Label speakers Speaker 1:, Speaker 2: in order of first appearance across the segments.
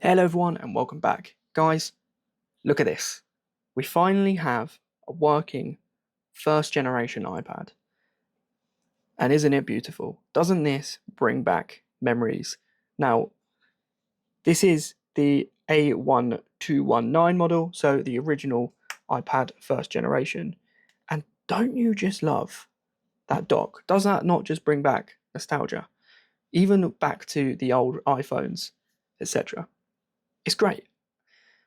Speaker 1: Hello everyone and welcome back. Guys, look at this. We finally have a working first generation iPad. And isn't it beautiful? Doesn't this bring back memories? Now, this is the A1219 model, so the original iPad first generation. And don't you just love that dock? Does that not just bring back nostalgia? Even back to the old iPhones, etc. It's great.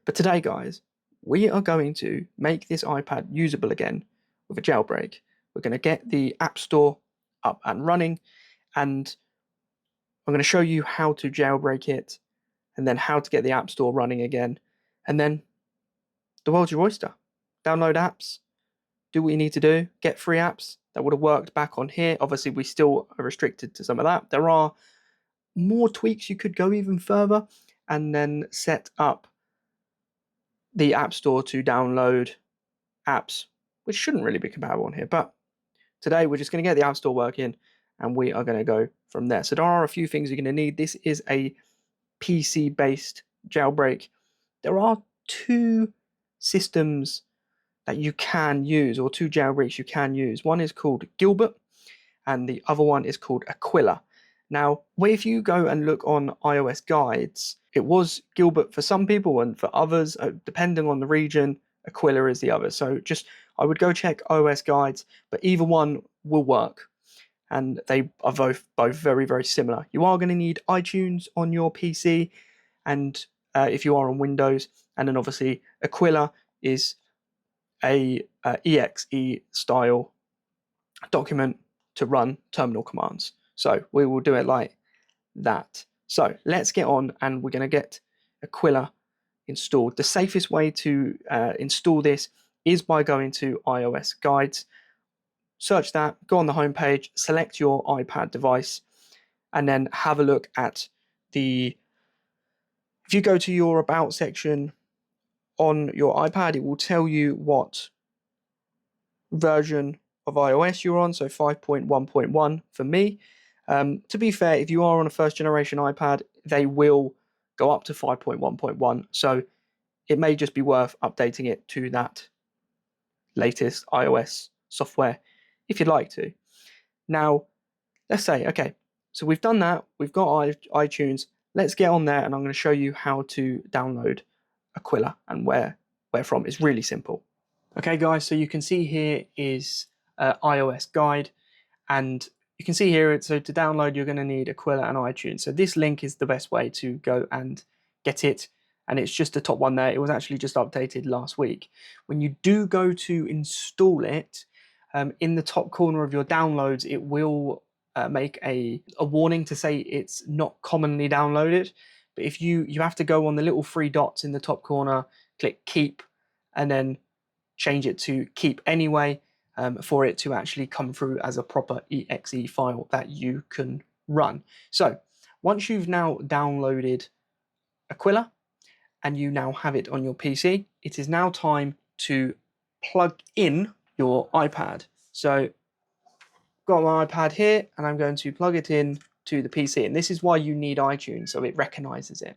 Speaker 1: But today, guys, we are going to make this iPad usable again with a jailbreak. We're going to get the App Store up and running, and I'm going to show you how to jailbreak it, and then how to get the App Store running again, and then the world's your oyster. Download apps, do what you need to do, get free apps that would have worked back on here. Obviously, we still are restricted to some of that. There are more tweaks you could go even further, and then set up the App Store to download apps, which shouldn't really be compatible on here. But today we're just going to get the App Store working and we are going to go from there. So there are a few things you're going to need. This is a PC-based jailbreak. There are two systems that you can use, or two jailbreaks you can use. One is called Gilbert and the other one is called Aquila. Now, if you go and look on iOS guides, it was Gilbert for some people, and for others, depending on the region, Aquila is the other. So I would go check iOS guides, but either one will work. And they are both very, very similar. You are going to need iTunes on your PC, and if you are on Windows, and then obviously Aquila is a exe style document to run terminal commands. So we will do it like that. So let's get on, and we're going to get Aquila installed. The safest way to install this is by going to iOS guides, search that, go on the home page, select your iPad device, and then have a look at if you go to your about section on your iPad, it will tell you what version of iOS you're on, so 5.1.1 for me. To be fair, if you are on a first generation iPad, they will go up to 5.1.1, so it may just be worth updating it to that latest iOS software if you'd like to. Now, let's say, okay, so we've done that, we've got iTunes, let's get on there and I'm going to show you how to download Aquila and where from. It's really simple. Okay guys, so you can see here is iOS guide, and you can see here, so to download you're going to need Aquila and iTunes. So this link is the best way to go and get it, and it's just the top one there. It was actually just updated last week. When you do go to install it, in the top corner of your downloads, it will make a warning to say it's not commonly downloaded. But if you have to go on the little three dots in the top corner, click keep, and then change it to keep anyway, for it to actually come through as a proper exe file that you can run. So once you've now downloaded Aquila and you now have it on your PC, it is now time to plug in your iPad. So got my iPad here and I'm going to plug it in to the PC, and this is why you need iTunes, so it recognizes it.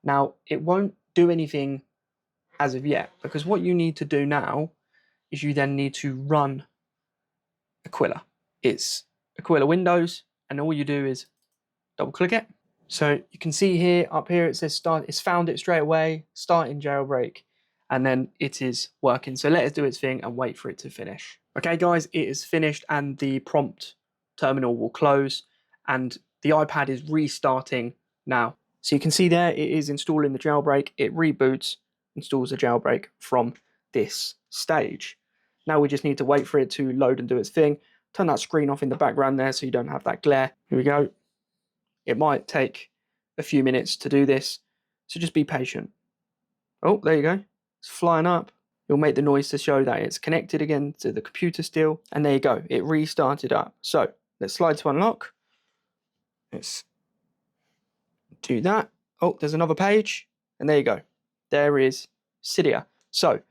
Speaker 1: Now, it won't do anything as of yet, because what you need to do now is you then need to run Aquila. It's Aquila Windows, and all you do is double click it. So you can see here, up here, it says start. It's found it straight away, start in jailbreak, and then it is working. So let it do its thing and wait for it to finish. Okay guys, it is finished and the prompt terminal will close and the iPad is restarting now. So you can see there, it is installing the jailbreak. It reboots, installs the jailbreak from this stage. Now we just need to wait for it to load and do its thing. Turn that screen off in the background there so you don't have that glare. Here we go. It might take a few minutes to do this, so just be patient. Oh, there you go. It's flying up. It'll make the noise to show that it's connected again to the computer still. And there you go. It restarted up. So let's slide to unlock. Let's do that. Oh, there's another page. And there you go. There is Cydia. So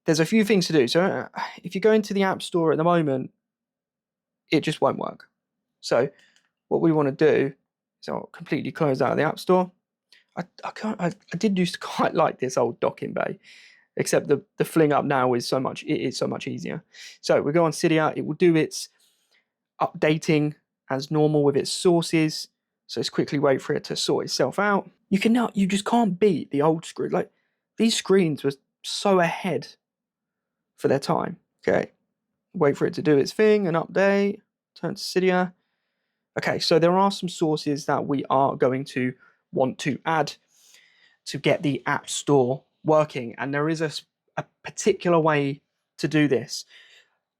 Speaker 1: there's a few things to do. So if you go into the App Store at the moment, it just won't work. So what we want to do is I'll completely close out of the App Store. I did used to quite like this old docking bay, except the fling up now is so much easier. So we go on Cydia, it will do its updating as normal with its sources. So let's quickly wait for it to sort itself out. You just can't beat the old screen. Like, these screens were so ahead for their time. Okay, wait for it to do its thing and update. Turn to Cydia. Okay, so there are some sources that we are going to want to add to get the App Store working, and there is a particular way to do this.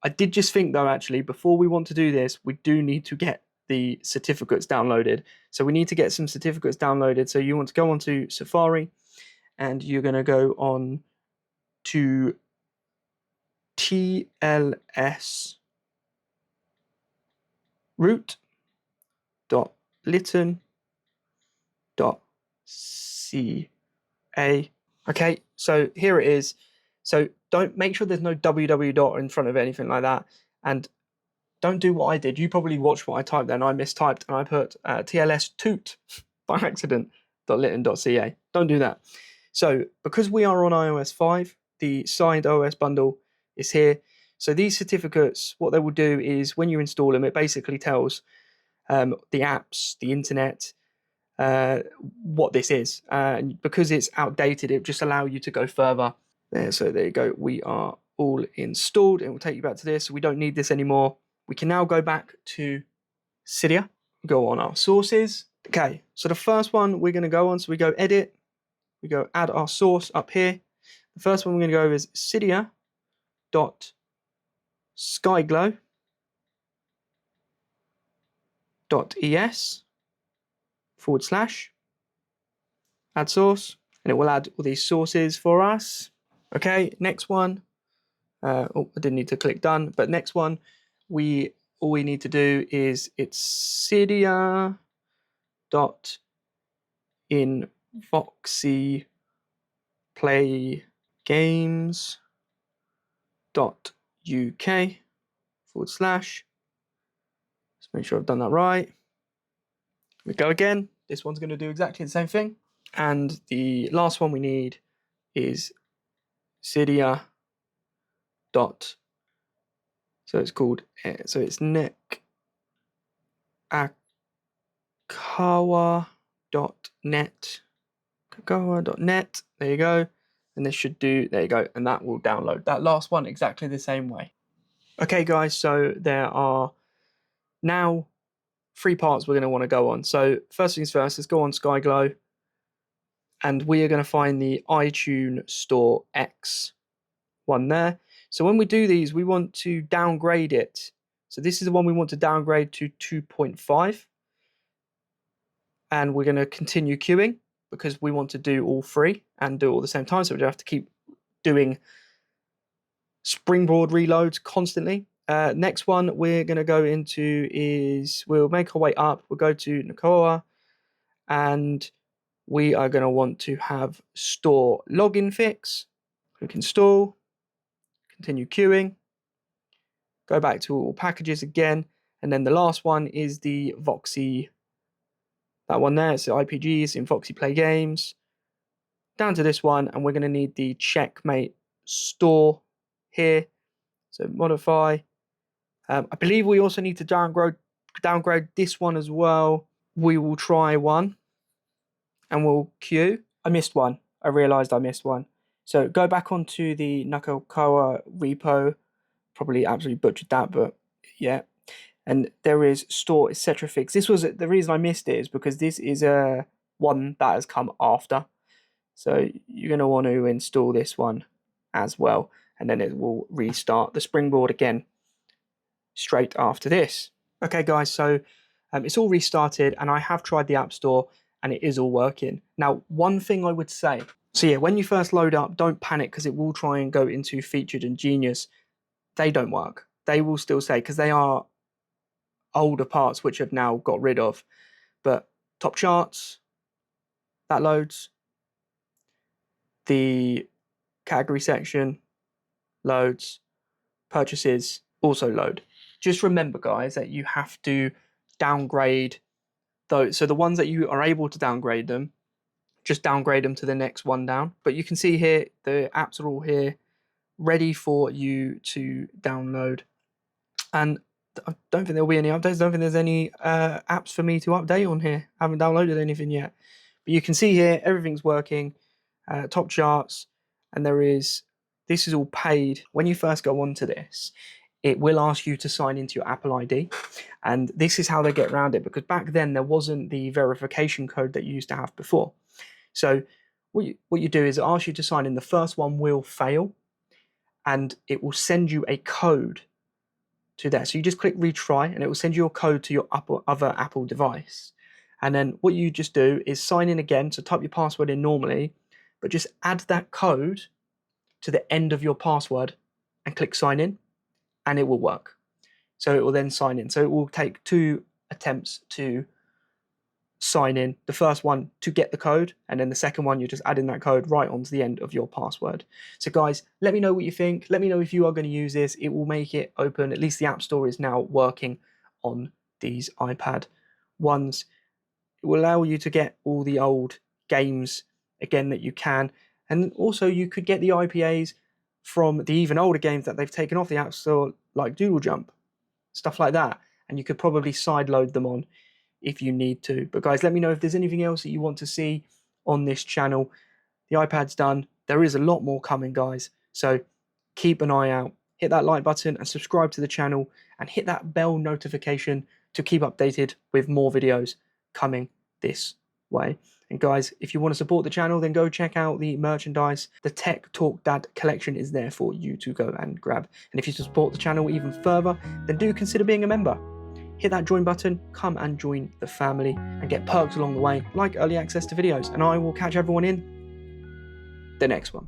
Speaker 1: I did just think, though, actually, before we want to do this, we do need to get the certificates downloaded. So we need to get some certificates downloaded. So you want to go onto Safari, and you're going to go on to TLS root.lytton.ca. Okay, so here it is. So don't make sure there's no www dot in front of anything like that, and don't do what I did. You probably watched what I typed there, and I mistyped, and I put TLS toot by accident .lytton.ca. Don't do that. So because we are on iOS 5, the signed OS bundle is here. So these certificates, what they will do is when you install them, it basically tells the apps, the internet, what this is. And because it's outdated, it just allow you to go further. There, so there you go. We are all installed. It will take you back to this. We don't need this anymore. We can now go back to Cydia, go on our sources. Okay, so the first one we're going to go on, so we go edit, we go add our source up here. The first one we're going to go is cydia.skyglow.es / add source, and it will add all these sources for us. Okay, next one. I didn't need to click done, but next one, all we need to do is it's Cydia dot in Voxy play games dot uk / let's make sure I've done that right. We go again. This one's going to do exactly the same thing, and the last one we need is Cydia dot, so it's called, so it's neck akawa.net, kakawa.net. There you go. And this should do, there you go, and that will download that last one exactly the same way. Okay, guys, so there are now 3 parts we're going to want to go on. So first things first, let's go on Skyglow, and we are going to find the iTunes Store X one there. So when we do these, we want to downgrade it. So this is the one we want to downgrade to 2.5. And we're going to continue queuing because we want to do all 3 and do it all at the same time. So we don't have to keep doing springboard reloads constantly. Next one we're going to go into is, we'll make our way up. We'll go to Nakoa, and we are going to want to have store login fix. Click install, continue queuing, go back to all packages again. And then the last one is the Voxy, that one there. So IPGs in Voxy Play Games. Down to this one, and we're going to need the Checkmate store here. So modify. I believe we also need to downgrade this one as well. We will try one, and we'll queue. I missed one. I realized I missed one. So go back onto the Nakakawa repo. Probably absolutely butchered that, but yeah. And there is store etc. fix. This was the reason I missed it, is because this is a one that has come after. So you're going to want to install this one as well, and then it will restart the springboard again straight after this. Okay, guys, so it's all restarted, and I have tried the App Store, and it is all working. Now, one thing I would say, so yeah, when you first load up, don't panic, because it will try and go into Featured and Genius. They don't work. They will still say, because they are older parts which have now got rid of. But top charts, that loads. The category section loads. Purchases also load. Just remember, guys, that you have to downgrade those. So the ones that you are able to downgrade them, just downgrade them to the next one down. But you can see here, the apps are all here, ready for you to download. And I don't think there'll be any updates. I don't think there's any apps for me to update on here. I haven't downloaded anything yet. But you can see here, everything's working, top charts, and this is all paid. When you first go onto this, it will ask you to sign into your Apple ID. And this is how they get around it, because back then there wasn't the verification code that you used to have before. So what you do is it asks you to sign in. The first one will fail, and it will send you a code to there. So you just click retry, and it will send you a code to your other Apple device. And then what you just do is sign in again. So type your password in normally, but just add that code to the end of your password and click sign in, and it will work. So it will then sign in. So it will take 2 attempts to sign in. The first one to get the code, and then the second one, you're just adding that code right onto the end of your password. So guys, let me know what you think. Let me know if you are going to use this. It will make it open. At least the App Store is now working on these iPad ones. It will allow you to get all the old games again that you can. And also you could get the IPAs from the even older games that they've taken off the App Store, like Doodle Jump, stuff like that. And you could probably sideload them on if you need to. But guys, let me know if there's anything else that you want to see on this channel. The iPad's done. There is a lot more coming, guys. So keep an eye out. Hit that like button and subscribe to the channel, and hit that bell notification to keep updated with more videos coming this way. And guys, if you want to support the channel, then go check out the merchandise. The Tech Talk Dad collection is there for you to go and grab. And if you support the channel even further, then do consider being a member. Hit that join button, come and join the family, and get perks along the way, like early access to videos. And I will catch everyone in the next one.